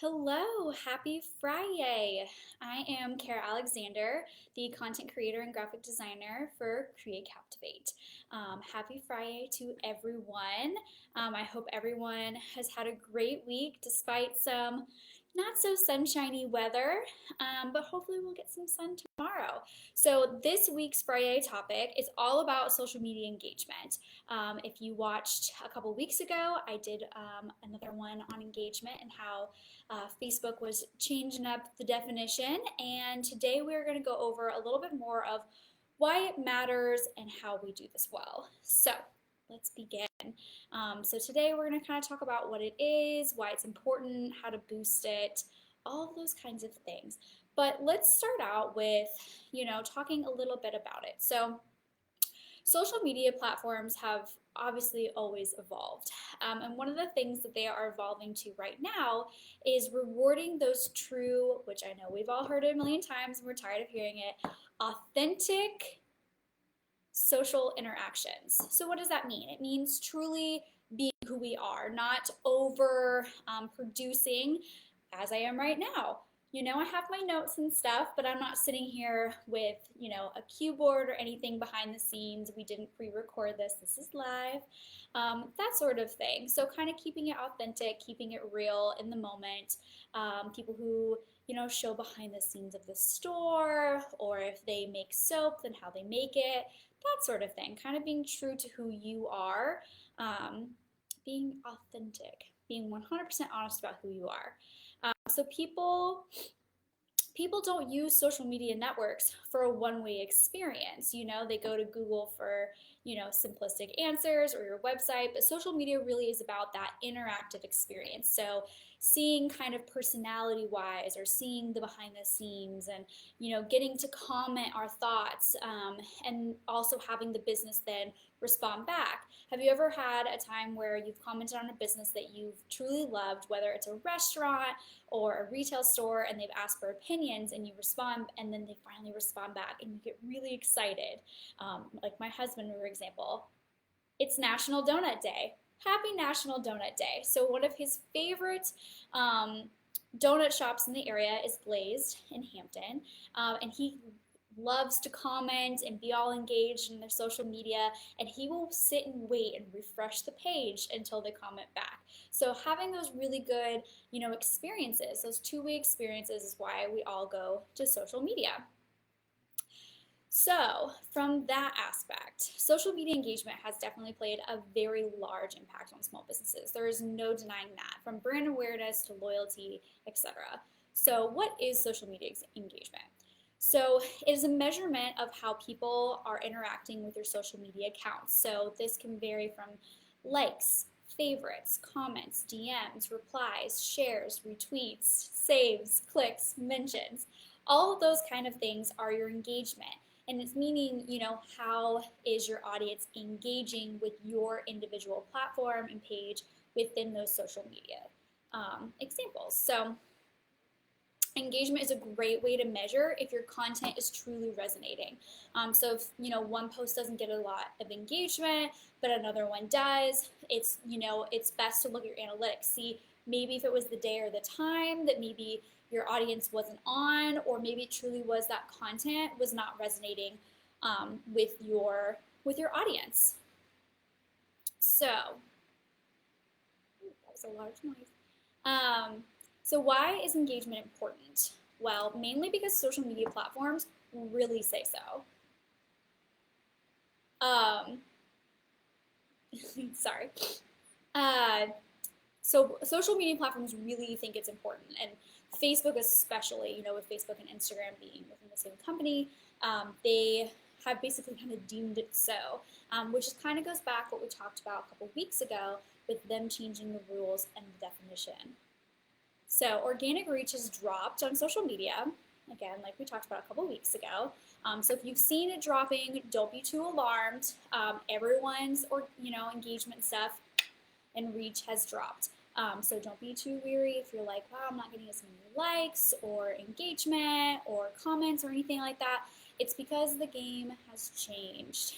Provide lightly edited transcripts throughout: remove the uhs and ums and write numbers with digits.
Hello, happy FriYAY. I am Kara Alexander, the content creator and graphic designer for Create Captivate. Happy FriYAY to everyone. I hope everyone has had a great week despite some not so sunshiny weather, but hopefully we'll get some sun tomorrow. So this week's FriYAY topic is all about social media engagement. If you watched a couple weeks ago, I did another one on engagement and how Facebook was changing up the definition, and today we're going to go over a little bit more of why it matters and how we do this well. So let's begin. So today we're going to kind of talk about what it is, why it's important, how to boost it, all of those kinds of things. But let's start out with, talking a little bit about it. So social media platforms have obviously always evolved. And one of the things that they are evolving to right now is rewarding those true, which I know we've all heard it a million times and we're tired of hearing it, authentic social interactions. So what does that mean? It means truly being who we are, not over producing as I am right now. I have my notes and stuff, but I'm not sitting here with, a keyboard or anything behind the scenes. We didn't pre-record this. This is live. That sort of thing. So kind of keeping it authentic, keeping it real in the moment. People who, show behind the scenes of the store, or if they make soap, then how they make it, that sort of thing. Kind of being true to who you are, being authentic, being 100% honest about who you are. So people don't use social media networks for a one-way experience. They go to Google for, simplistic answers or your website, but social media really is about that interactive experience. So seeing kind of personality-wise or seeing the behind the scenes and, getting to comment our thoughts and also having the business then respond back. Have you ever had a time where you've commented on a business that you've truly loved, whether it's a restaurant or a retail store, and they've asked for opinions and you respond, and then they finally respond back and you get really excited? Like my husband, for example, it's National Donut Day. Happy National Donut Day. So one of his favorite donut shops in the area is Glazed in Hampton, and he loves to comment and be all engaged in their social media, and he will sit and wait and refresh the page until they comment back. So having those really good, experiences, those two-way experiences, is why we all go to social media. So from that aspect, social media engagement has definitely played a very large impact on small businesses. There is no denying that, from brand awareness to loyalty, etc. So what is social media engagement? So it is a measurement of how people are interacting with your social media accounts. So this can vary from likes, favorites, comments, DMs, replies, shares, retweets, saves, clicks, mentions. All of those kind of things are your engagement. And it's meaning, how is your audience engaging with your individual platform and page within those social media examples. So engagement is a great way to measure if your content is truly resonating. So if one post doesn't get a lot of engagement, but another one does, it's best to look at your analytics. See, maybe if it was the day or the time that maybe your audience wasn't on, or maybe it truly was that content was not resonating with your audience. So that was a large noise. So why is engagement important? Well, mainly because social media platforms really say so. Sorry. So social media platforms really think it's important, and Facebook especially, with Facebook and Instagram being within the same company, they have basically kind of deemed it so, which kind of goes back what we talked about a couple weeks ago with them changing the rules and the definition. So organic reach has dropped on social media, again, like we talked about a couple weeks ago. So if you've seen it dropping, don't be too alarmed. Everyone's engagement stuff and reach has dropped. So don't be too weary if you're like, wow, I'm not getting as many likes or engagement or comments or anything like that. It's because the game has changed.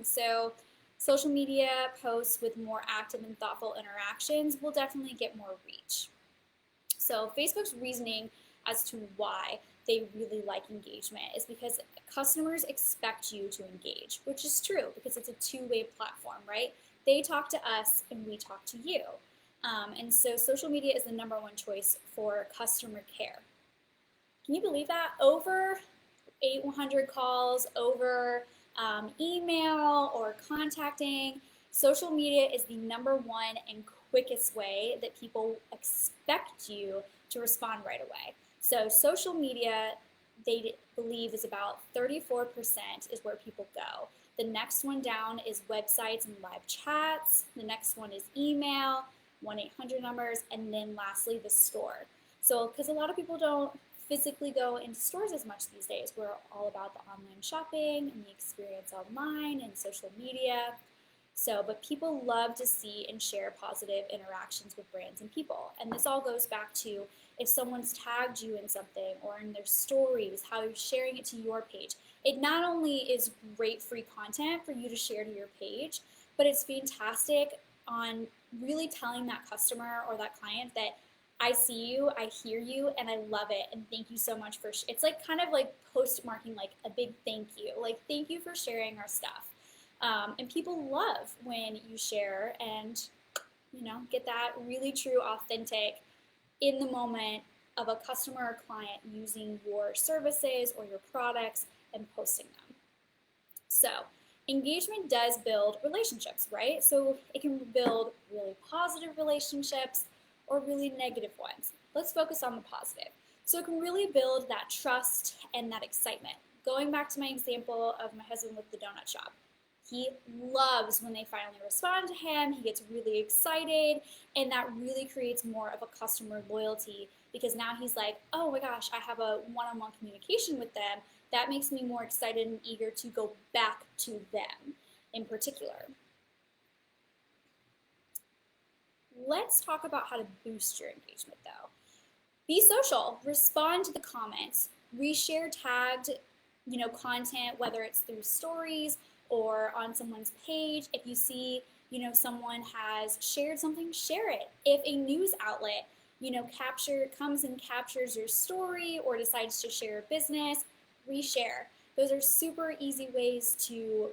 So social media posts with more active and thoughtful interactions will definitely get more reach. So Facebook's reasoning as to why they really like engagement is because customers expect you to engage, which is true because it's a two-way platform, right? They talk to us and we talk to you. And so social media is the #1 choice for customer care. Can you believe that? Over 800 calls, over email or contacting, social media is the #1 and quickest way that people expect you to respond right away. So social media, they believe, is about 34% is where people go. The next one down is websites and live chats. The next one is email, 1-800 numbers, and then lastly the store. So because a lot of people don't physically go into stores as much these days, we're all about the online shopping and the experience online and social media. So, but people love to see and share positive interactions with brands and people. And this all goes back to if someone's tagged you in something or in their stories, how you're sharing it to your page. It not only is great free content for you to share to your page, but it's fantastic on really telling that customer or that client that I see you, I hear you, and I love it, and thank you so much for, it's like kind of like postmarking, like a big thank you. Like, thank you for sharing our stuff. And people love when you share and, you know, get that really true, authentic, in the moment of a customer or client using your services or your products and posting them. So engagement does build relationships, right? So it can build really positive relationships or really negative ones. Let's focus on the positive. So it can really build that trust and that excitement. Going back to my example of my husband with the donut shop. He loves when they finally respond to him. He gets really excited, and that really creates more of a customer loyalty because now he's like, oh my gosh, I have a one-on-one communication with them. That makes me more excited and eager to go back to them in particular. Let's talk about how to boost your engagement though. Be social, respond to the comments, reshare tagged, content, whether it's through stories or on someone's page. If you see, someone has shared something, share it. If a news outlet, comes and captures your story or decides to share a business, reshare. Those are super easy ways to,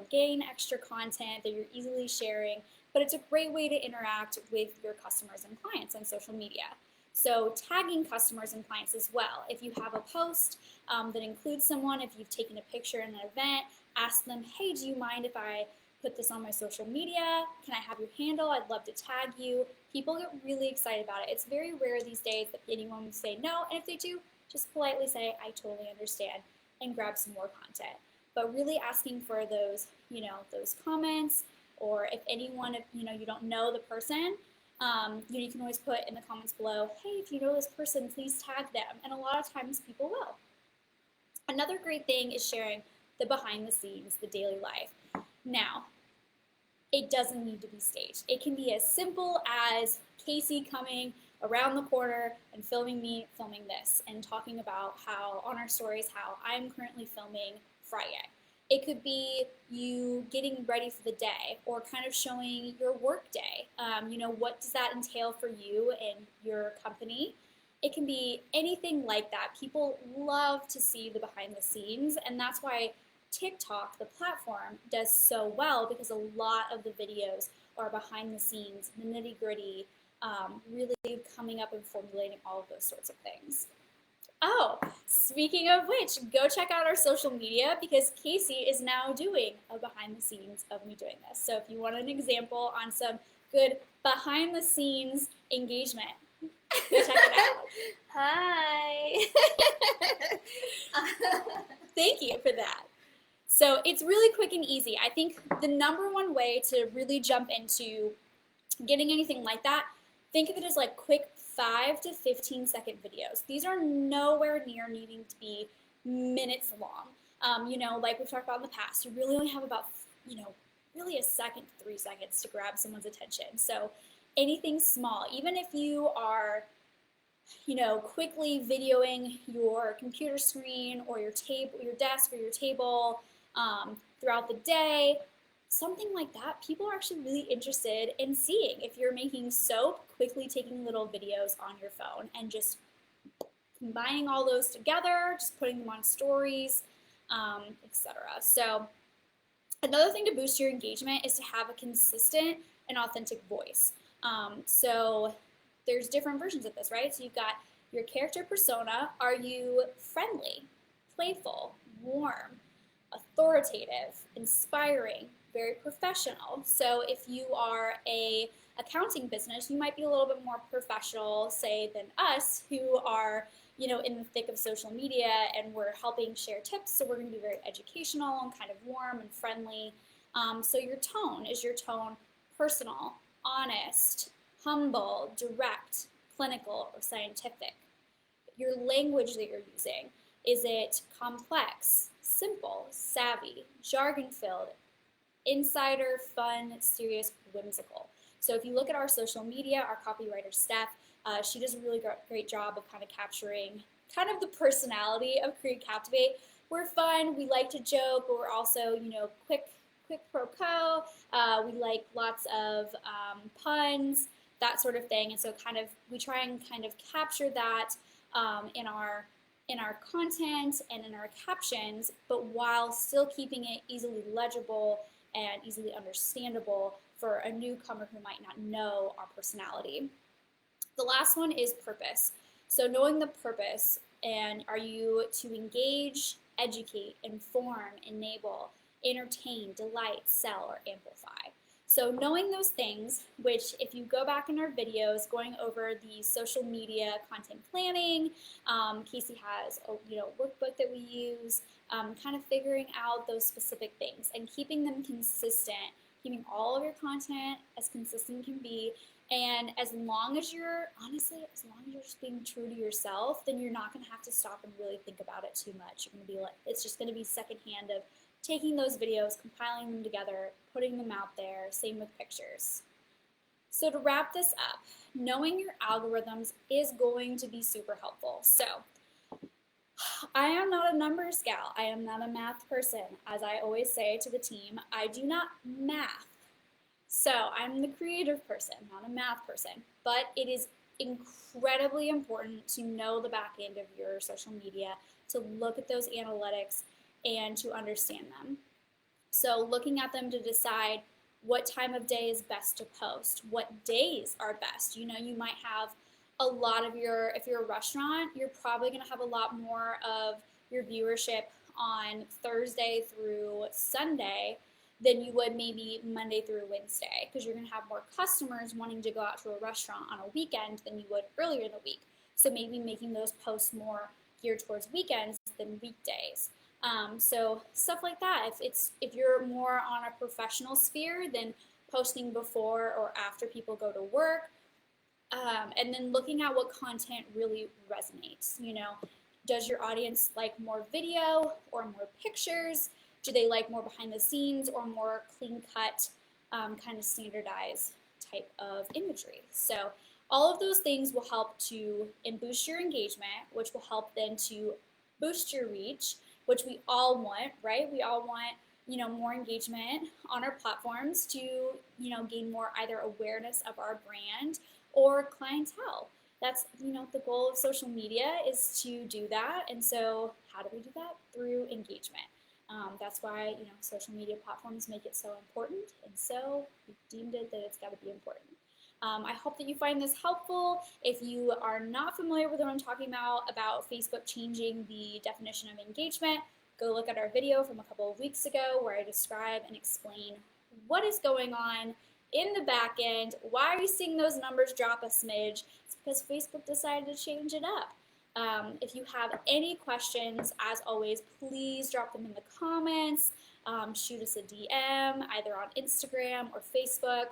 gain extra content that you're easily sharing, but it's a great way to interact with your customers and clients on social media. So tagging customers and clients as well. If you have a post that includes someone, if you've taken a picture in an event, ask them, hey, do you mind if I put this on my social media? Can I have your handle? I'd love to tag you. People get really excited about it. It's very rare these days that anyone would say no, and if they do, just politely say, I totally understand, and grab some more content. But really asking for those, those comments, or if anyone, you don't know the person, you can always put in the comments below, hey, if you know this person, please tag them. And a lot of times people will. Another great thing is sharing the behind the scenes, the daily life. Now, it doesn't need to be staged. It can be as simple as Casey coming around the corner and filming me filming this and talking about how on our stories how I'm currently filming FriYAY. It could be you getting ready for the day or kind of showing your work day. What does that entail for you and your company? It can be anything like that. People love to see the behind the scenes, and that's why TikTok, the platform, does so well, because a lot of the videos are behind the scenes, the nitty gritty, really coming up and formulating all of those sorts of things. Oh, speaking of which, go check out our social media because Casey is now doing a behind the scenes of me doing this. So if you want an example on some good behind the scenes engagement, go check it out. Hi. Thank you for that. So it's really quick and easy. I think the #1 way to really jump into getting anything like that, think of it as like quick 5 to 15 second videos. These are nowhere near needing to be minutes long. Like we've talked about in the past, you really only have about, really a second to 3 seconds to grab someone's attention. So anything small, even if you are, quickly videoing your computer screen or your table, your desk or your table throughout the day, something like that, people are actually really interested in seeing. If you're making soap, quickly taking little videos on your phone and just combining all those together, just putting them on stories, etc. So another thing to boost your engagement is to have a consistent and authentic voice. So there's different versions of this, right? So you've got your character persona. Are you friendly, playful, warm, authoritative, inspiring, very professional? So if you are a accounting business, you might be a little bit more professional, say, than us, who are in the thick of social media and we're helping share tips. So we're going to be very educational and kind of warm and friendly. So your tone, is your tone personal, honest, humble, direct, clinical, or scientific? Your language that you're using, is it complex, simple, savvy, jargon filled, insider, fun, serious, whimsical? So if you look at our social media, our copywriter Steph, she does a really great job of kind of capturing kind of the personality of Create Captivate. We're fun, we like to joke, but we're also, quick pro quo. We like lots of puns, that sort of thing. And so kind of we try and kind of capture that in our content and in our captions, but while still keeping it easily legible and easily understandable for a newcomer who might not know our personality. The last one is purpose. So knowing the purpose, and are you to engage, educate, inform, enable, entertain, delight, sell, or amplify? So knowing those things, which if you go back in our videos going over the social media content planning, Casey has a workbook that we use, kind of figuring out those specific things and keeping them consistent, keeping all of your content as consistent can be. And as long as you're just being true to yourself, then you're not going to have to stop and really think about it too much. You're going to be like, it's just going to be secondhand of taking those videos, compiling them together, putting them out there, same with pictures. So to wrap this up, knowing your algorithms is going to be super helpful. So I am not a numbers gal. I am not a math person. As I always say to the team, I do not math. So I'm the creative person, not a math person, but it is incredibly important to know the back end of your social media, to look at those analytics and to understand them. So looking at them to decide what time of day is best to post, what days are best. You might have a lot of if you're a restaurant, you're probably going to have a lot more of your viewership on Thursday through Sunday than you would maybe Monday through Wednesday, because you're going to have more customers wanting to go out to a restaurant on a weekend than you would earlier in the week. So maybe making those posts more geared towards weekends than weekdays. So stuff like that. If you're more on a professional sphere, then posting before or after people go to work, and then looking at what content really resonates. Does your audience like more video or more pictures? Do they like more behind the scenes or more clean cut, kind of standardized type of imagery? So all of those things will help to boost your engagement, which will help then to boost your reach, which we all want, right? We all want, more engagement on our platforms to, gain more either awareness of our brand or clientele. That's, the goal of social media is to do that. And so how do we do that? Through engagement. That's why, social media platforms make it so important. And so we deemed it that it's got to be important. I hope that you find this helpful. If you are not familiar with what I'm talking about Facebook changing the definition of engagement, go look at our video from a couple of weeks ago where I describe and explain what is going on in the back end. Why are you seeing those numbers drop a smidge? It's because Facebook decided to change it up. If you have any questions, as always, please drop them in the comments. Shoot us a DM either on Instagram or Facebook,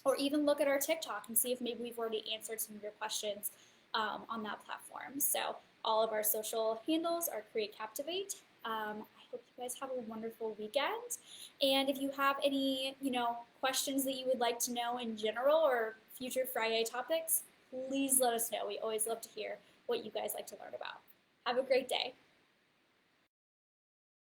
or even look at our TikTok and see if maybe we've already answered some of your questions on that platform. So all of our social handles are Create Captivate. I hope you guys have a wonderful weekend. And if you have any, questions that you would like to know in general or future FriYAY topics, please let us know. We always love to hear what you guys like to learn about. Have a great day.